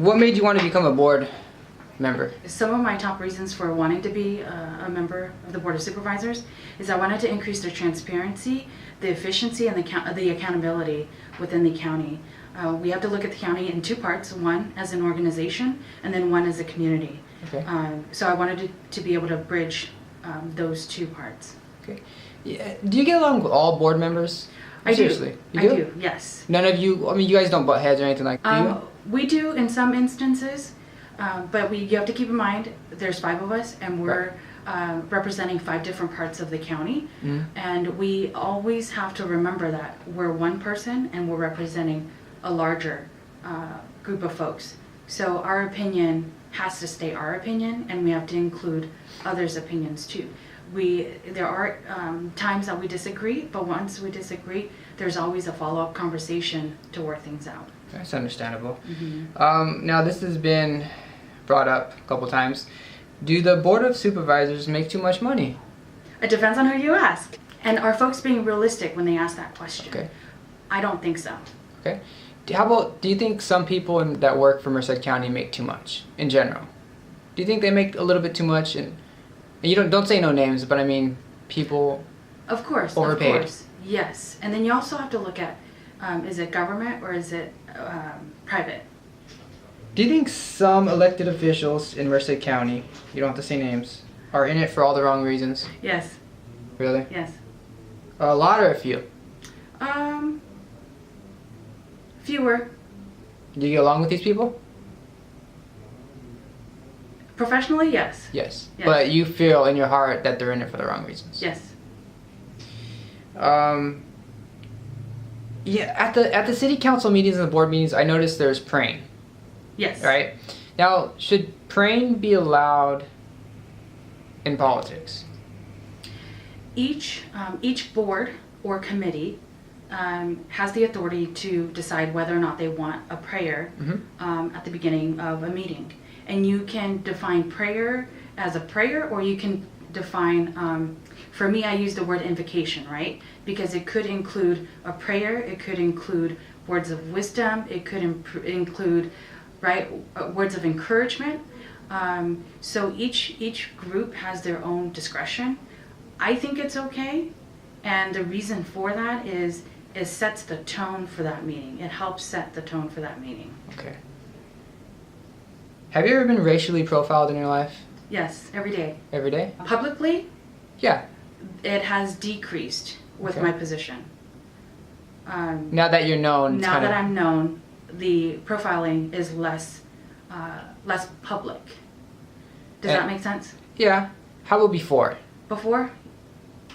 What made you want to become a board member? Some of my top reasons for wanting to be a member of the Board of Supervisors is I wanted to increase the transparency, the efficiency, and the accountability within the county. We have to look at the county in two parts, one as an organization and then one as a community. Okay. So I wanted to be able to bridge those two parts. Okay. Yeah. Do you get along with all board members? Seriously, I do, yes. None of you, I mean, you guys don't butt heads or anything like that, do you? We do in some instances, but you have to keep in mind there's 5 of us and we're representing 5 different parts of the county. Mm-hmm. And we always have to remember that we're one person and we're representing a larger group of folks. So our opinion has to stay our opinion, and we have to include others' opinions too. There are times that we disagree, but once we disagree, there's always a follow-up conversation to work things out. That's understandable. Mm-hmm. Now this has been brought up a couple times. Do the Board of Supervisors make too much money? It depends on who you ask. And are folks being realistic when they ask that question? Okay. I don't think so. Okay. Do you think some people that work for Merced County make too much in general? Do you think they make a little bit too much? And you don't say no names, but I mean people. Of course. Overpaid. Of course. Yes. And then you also have to look at is it government or is it private? Do you think some elected officials in Merced County, you don't have to say names, are in it for all the wrong reasons? Yes. Really? Yes. A lot or a few? Fewer. Do you get along with these people? Professionally, yes. Yes. Yes. But you feel in your heart that they're in it for the wrong reasons? Yes. Yeah, at the city council meetings and the board meetings, I noticed there's praying. Yes. Right? Now, should praying be allowed in politics? Each board or committee has the authority to decide whether or not they want a prayer at the beginning of a meeting. And you can define prayer as a prayer, or you can define, for me, I use the word invocation, right? Because it could include a prayer, it could include words of wisdom, it could include, right, words of encouragement. So each group has their own discretion. I think it's okay, and the reason for that is it sets the tone for that meeting. It helps set the tone for that meeting. Okay. Have you ever been racially profiled in your life? Yes, every day. Every day? Publicly? Yeah. It has decreased with my position. Now that you're known. Now that I'm known, the profiling is less public. Does that make sense? Yeah. How about before? Before?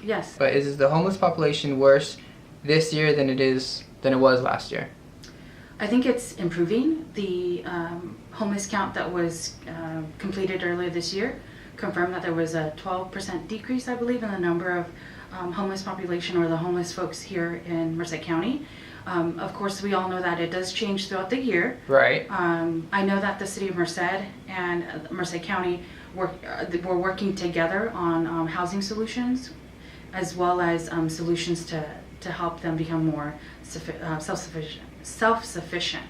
Yes. But is the homeless population worse this year than it was last year? I think it's improving. The homeless count that was completed earlier this year confirmed that there was a 12% decrease, I believe, in the number of homeless population or the homeless folks here in Merced County. Of course, we all know that it does change throughout the year. Right. I know that the City of Merced and Merced County we're working together on housing solutions, as well as solutions to help them become more self-sufficient.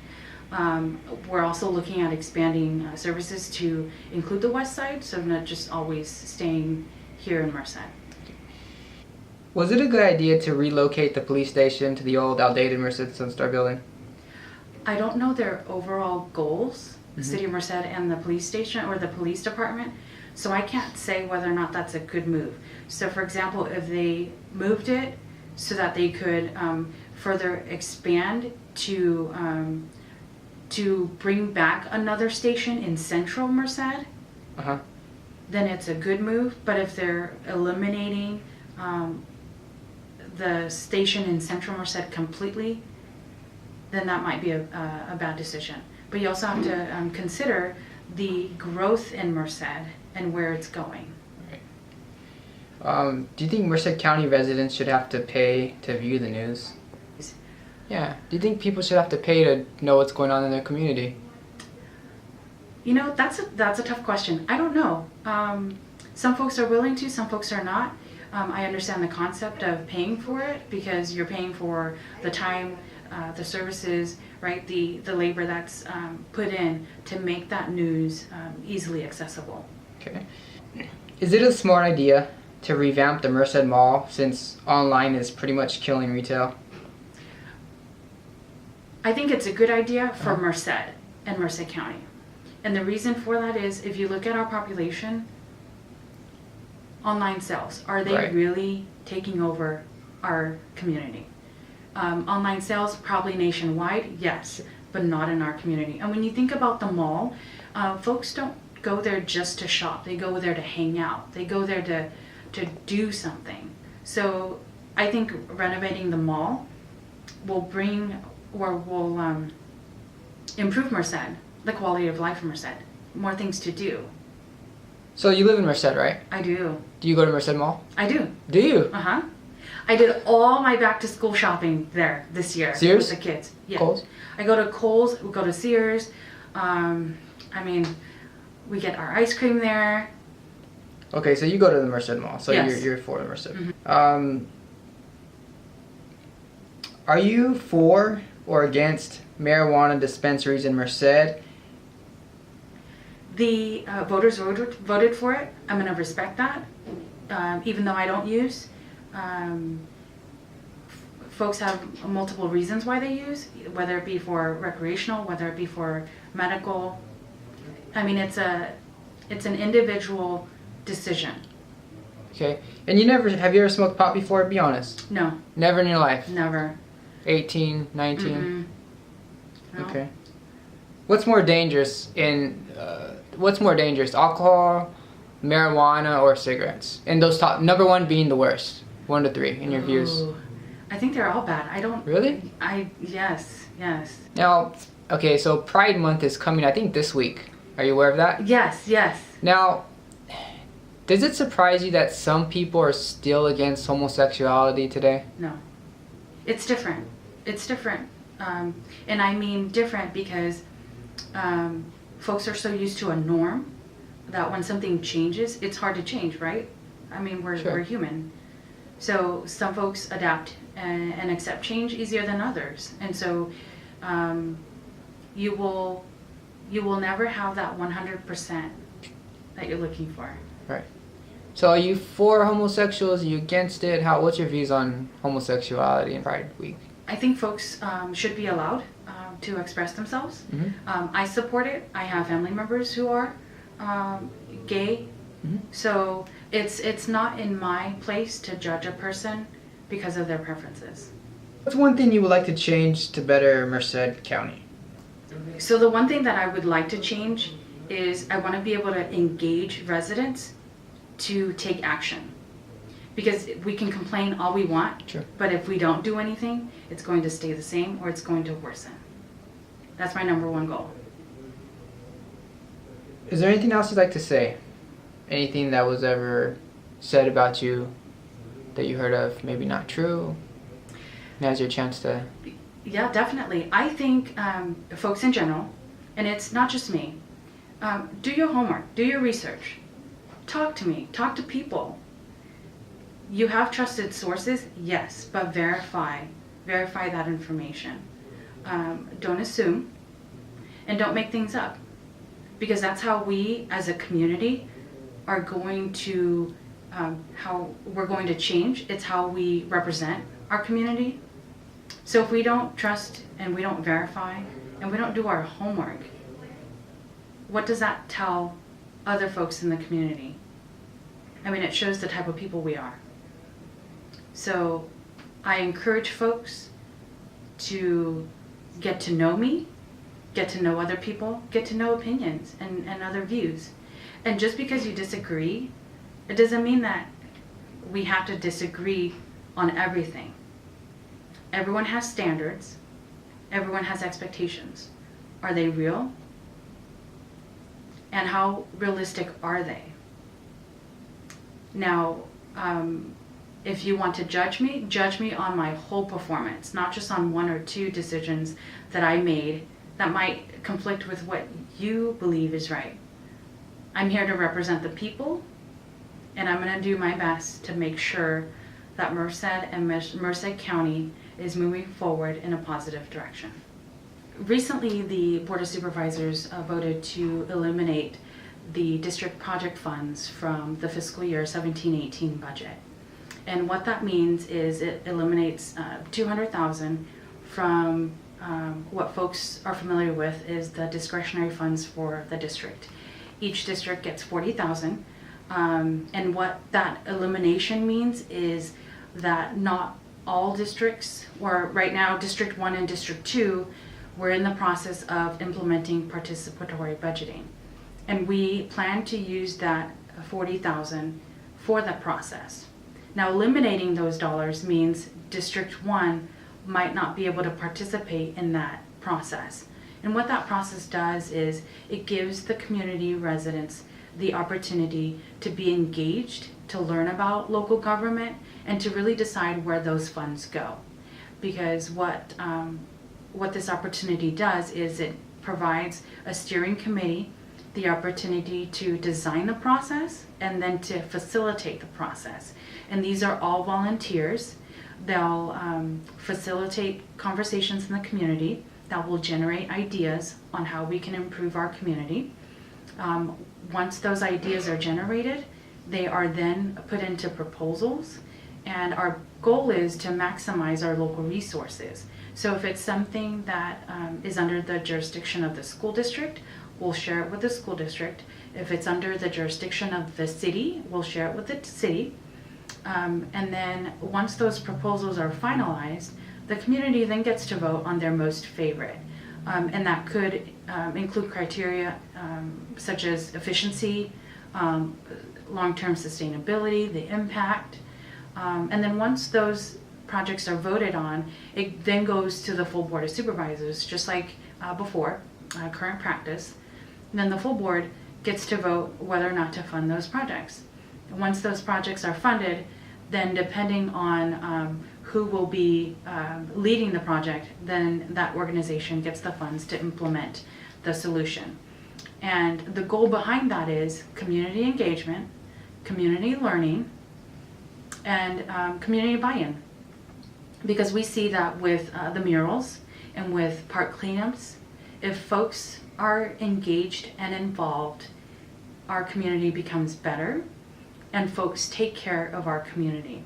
We're also looking at expanding services to include the West Side, so not just always staying here in Merced. Was it a good idea to relocate the police station to the old outdated Merced Sunstar building? I don't know their overall goals, the City of Merced and the police station or the police department, so I can't say whether or not that's a good move. So for example, if they moved it so that they could further expand to bring back another station in central Merced, then it's a good move. But if they're eliminating the station in central Merced completely, then that might be a bad decision. But you also have to consider the growth in Merced and where it's going. Right. Do you think Merced County residents should have to pay to view the news? Yeah. Do you think people should have to pay to know what's going on in their community? You know, that's a tough question. I don't know. Some folks are willing to, some folks are not. I understand the concept of paying for it because you're paying for the time the services, right, the labor that's put in to make that news easily accessible. Okay. Is it a smart idea to revamp the Merced Mall since online is pretty much killing retail? I think it's a good idea for Merced and Merced County. And the reason for that is if you look at our population, online sales, are they Right. really taking over our community? Online sales, probably nationwide, yes, but not in our community. And when you think about the mall, folks don't go there just to shop. They go there to hang out. They go there to do something. So I think renovating the mall will bring or will improve Merced, the quality of life in Merced, more things to do. So you live in Merced, right? I do. Do you go to Merced Mall? I do. Do you? Uh-huh. I did all my back to school shopping there this year. Sears? With the kids. Yeah. Kohl's? I go to Kohl's, we go to Sears. We get our ice cream there. Okay, so you go to the Merced Mall, so Yes. you're for the Merced. Are you for or against marijuana dispensaries in Merced? The voters voted for it. I'm going to respect that, even though I don't use. Folks have multiple reasons why they use, whether it be for recreational, whether it be for medical. I mean, it's an individual decision. Okay, and have you ever smoked pot before? Be honest. No, Never in your life? never. 18, 19? No. Okay. What's more dangerous alcohol, marijuana, or cigarettes? And those top, number one being the worst. 1 to 3 in your views. Ooh. I think they're all bad. I don't. Really? Yes. Now, okay, so Pride Month is coming, I think, this week. Are you aware of that? Yes. Now, does it surprise you that some people are still against homosexuality today? No. It's different. And I mean different because folks are so used to a norm that when something changes, it's hard to change, right? I mean, we're human. So some folks adapt and accept change easier than others. And so you will never have that 100% that you're looking for. Right. So are you for homosexuals? Are you against it? What's your views on homosexuality in Pride Week? I think folks should be allowed to express themselves. I support it. I have family members who are gay. So it's not in my place to judge a person because of their preferences. What's one thing you would like to change to better Merced County? So the one thing that I would like to change is I want to be able to engage residents to take action. Because we can complain all we want, Sure. but if we don't do anything, it's going to stay the same or it's going to worsen. That's my number one goal. Is there anything else you'd like to say? Anything that was ever said about you that you heard of, maybe not true? Now's your chance to... Yeah, definitely. I think folks in general, and it's not just me, do your homework, do your research. Talk to me, talk to people. You have trusted sources, yes, but verify that information. Don't assume, and don't make things up, because that's how we as a community are going to, how we're going to change. It's how we represent our community. So if we don't trust and we don't verify and we don't do our homework, what does that tell other folks in the community? I mean, it shows the type of people we are. So I encourage folks to get to know me, get to know other people, get to know opinions and other views. And just because you disagree, it doesn't mean that we have to disagree on everything. Everyone has standards. Everyone has expectations. Are they real? And how realistic are they? Now, if you want to judge me on my whole performance, not just on 1 or 2 decisions that I made that might conflict with what you believe is right. I'm here to represent the people, and I'm going to do my best to make sure that Merced and Merced County is moving forward in a positive direction. Recently, the Board of Supervisors voted to eliminate the district project funds from the fiscal year 17-18 budget. And what that means is it eliminates $200,000 from what folks are familiar with is the discretionary funds for the district. Each district gets $40,000, and what that elimination means is that not all districts, or right now District 1 and District 2, we're in the process of implementing participatory budgeting. And we plan to use that $40,000 for that process. Now, eliminating those dollars means District 1 might not be able to participate in that process. And what that process does is it gives the community residents the opportunity to be engaged, to learn about local government, and to really decide where those funds go. Because what this opportunity does is it provides a steering committee the opportunity to design the process and then to facilitate the process. And these are all volunteers. They'll facilitate conversations in the community that will generate ideas on how we can improve our community. Once those ideas are generated, they are then put into proposals, and our goal is to maximize our local resources. So if it's something that is under the jurisdiction of the school district, we'll share it with the school district. If it's under the jurisdiction of the city, we'll share it with the city. And then once those proposals are finalized, the community then gets to vote on their most favorite. And that could include criteria such as efficiency, long-term sustainability, the impact. And then once those projects are voted on, it then goes to the full Board of Supervisors, just like before, current practice. And then the full board gets to vote whether or not to fund those projects. And once those projects are funded, then depending on who will be leading the project, then that organization gets the funds to implement the solution. And the goal behind that is community engagement, community learning, and community buy-in. Because we see that with the murals and with park cleanups, if folks are engaged and involved, our community becomes better and folks take care of our community.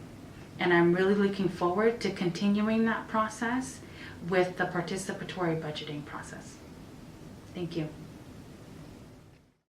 And I'm really looking forward to continuing that process with the participatory budgeting process. Thank you.